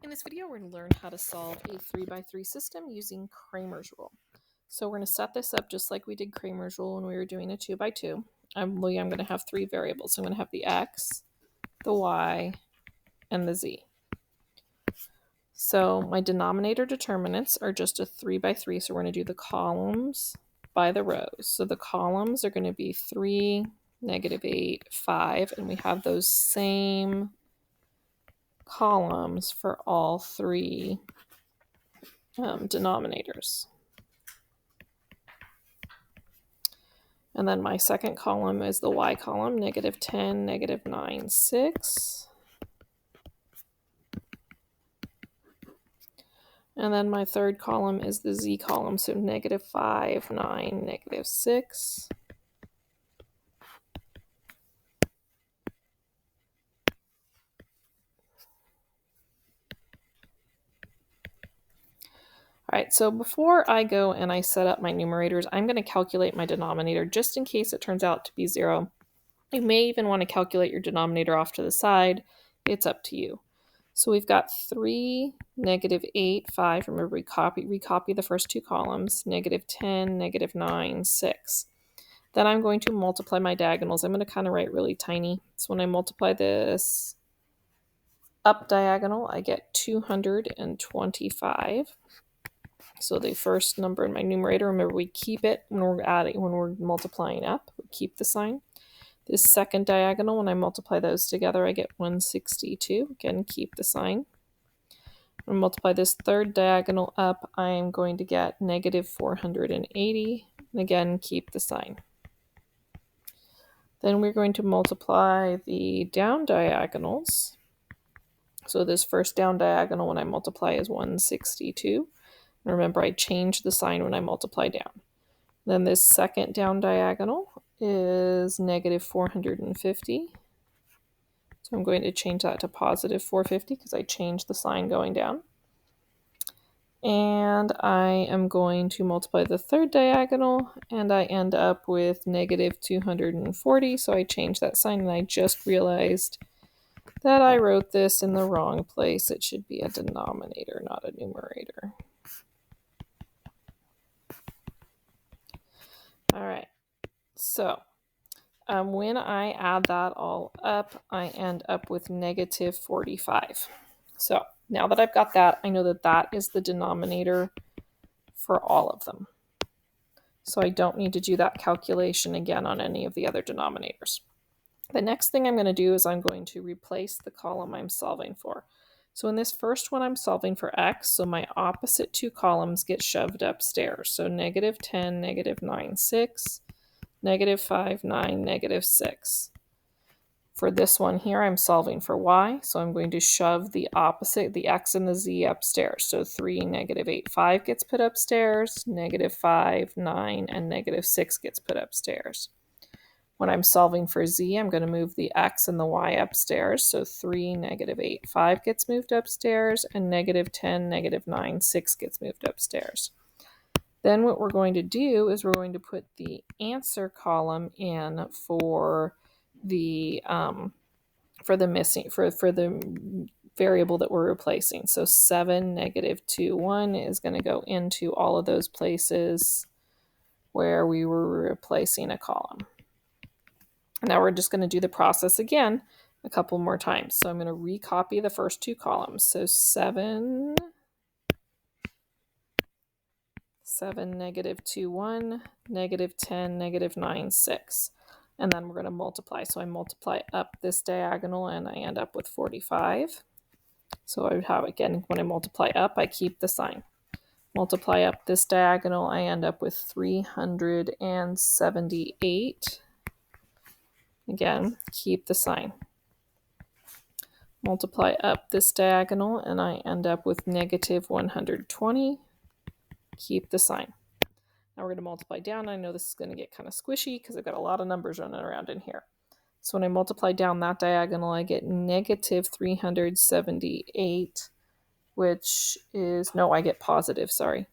In this video, we're going to learn how to solve a 3x3 system using Cramer's rule. So we're going to set this up just like we did Cramer's rule when we were doing a 2x2. I'm going to have three variables. So I'm going to have the x, the y, and the z. So my denominator determinants are just a 3x3. So we're going to do the columns by the rows. So the columns are going to be 3, -8, 5, and we have those same columns for all three denominators. And then my second column is the y column, -10, -9, 6. And then my third column is the z column, so -5, 9, -6. All right, so before I go and I set up my numerators, I'm going to calculate my denominator just in case it turns out to be 0. You may even want to calculate your denominator off to the side. It's up to you. So we've got 3, -8, 5. Remember, we recopy the first two columns, -10, -9, 6. Then I'm going to multiply my diagonals. I'm going to kind of write really tiny. So when I multiply this up diagonal, I get 225. So the first number in my numerator, remember we keep it when we're multiplying up, we keep the sign. This second diagonal, when I multiply those together, I get 162. Again, keep the sign. When I multiply this third diagonal up, I'm going to get -480. And again, keep the sign. Then we're going to multiply the down diagonals. So this first down diagonal, when I multiply, is 162. And remember, I change the sign when I multiply down. Then this second down diagonal is -450. So I'm going to change that to +450 because I changed the sign going down. And I am going to multiply the third diagonal, and I end up with -240. So I changed that sign, and I just realized that I wrote this in the wrong place. It should be a denominator, not a numerator. All right, so when I add that all up, I end up with -45. So now that I've got that, I know that that is the denominator for all of them. So I don't need to do that calculation again on any of the other denominators. The next thing I'm going to do is I'm going to replace the column I'm solving for. So in this first one, I'm solving for x, so my opposite two columns get shoved upstairs. So -10, -9, 6, -5, 9, -6. For this one here, I'm solving for y, so I'm going to shove the opposite, the x and the z, upstairs. So 3, -8, 5 gets put upstairs, -5, 9, and -6 gets put upstairs. When I'm solving for z, I'm going to move the x and the y upstairs. So 3, -8, 5 gets moved upstairs, and -10, -9, 6 gets moved upstairs. Then what we're going to do is we're going to put the answer column in for the variable that we're replacing. So 7, -2, 1 is going to go into all of those places where we were replacing a column. Now we're just going to do the process again a couple more times. So I'm going to recopy the first two columns. So 7, -2, 1, -10, -9, 6. And then we're going to multiply. So I multiply up this diagonal and I end up with 45. So I would have, again, when I multiply up, I keep the sign. Multiply up this diagonal, I end up with 378. Again, keep the sign. Multiply up this diagonal, and I end up with -120. Keep the sign. Now we're going to multiply down. I know this is going to get kind of squishy because I've got a lot of numbers running around in here. So when I multiply down that diagonal, I get -378, which is, no, I get positive, sorry.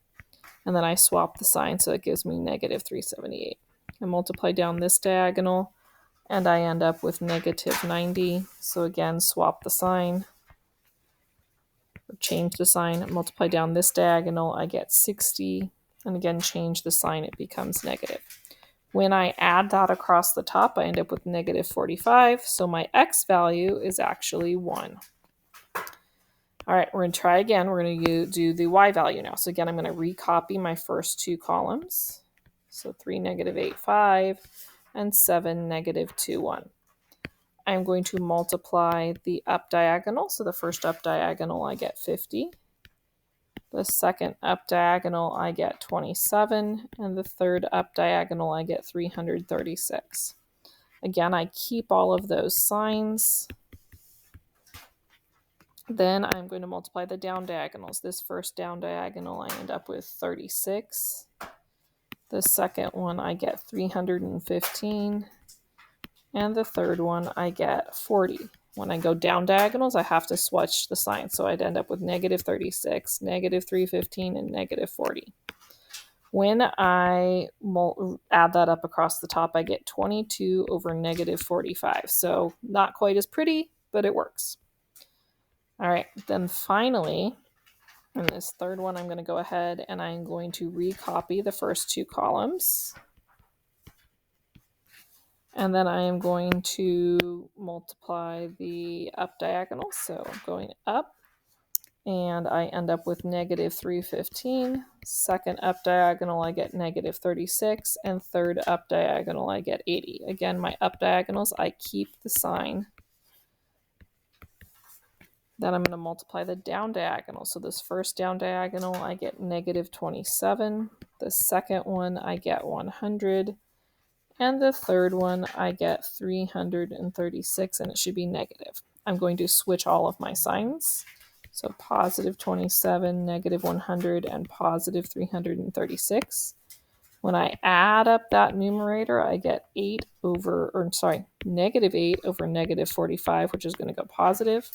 And then I swap the sign, so it gives me -378. I multiply down this diagonal, and I end up with -90. So again, swap the sign. change the sign, multiply down this diagonal, I get 60, and again, change the sign, it becomes negative. When I add that across the top, I end up with negative 45, so my x value is actually 1. All right, we're going to try again. We're going to do the y value now. So again, I'm going to recopy my first two columns. So 3, negative 8, 5, and 7, negative 2, 1. I'm going to multiply the up diagonal. So the first up diagonal, I get 50. The second up diagonal, I get 27. And the third up diagonal, I get 336. Again, I keep all of those signs. Then I'm going to multiply the down diagonals. This first down diagonal, I end up with 36. The second one, I get 315. And the third one, I get 40. When I go down diagonals, I have to switch the signs. So I'd end up with negative 36, negative 315, and negative 40. When I add that up across the top, I get 22 over negative 45. So not quite as pretty, but it works. All right, then finally, in this third one, I'm going to go ahead and I'm going to recopy the first two columns. And then I am going to multiply the up diagonal. So I'm going up, and I end up with negative 315. Second up diagonal, I get negative 36. And third up diagonal, I get 80. Again, my up diagonals, I keep the sign. Then I'm going to multiply the down diagonal. So this first down diagonal, I get negative 27. The second one, I get 100. And the third one, I get 336, and it should be negative. I'm going to switch all of my signs. So positive 27, negative 100, and positive 336. When I add up that numerator, I get negative 8 over negative 45, which is going to go positive.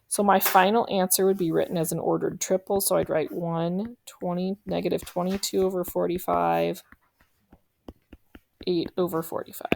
So my final answer would be written as an ordered triple. So I'd write 20, negative 22 over 45, 8 over 45.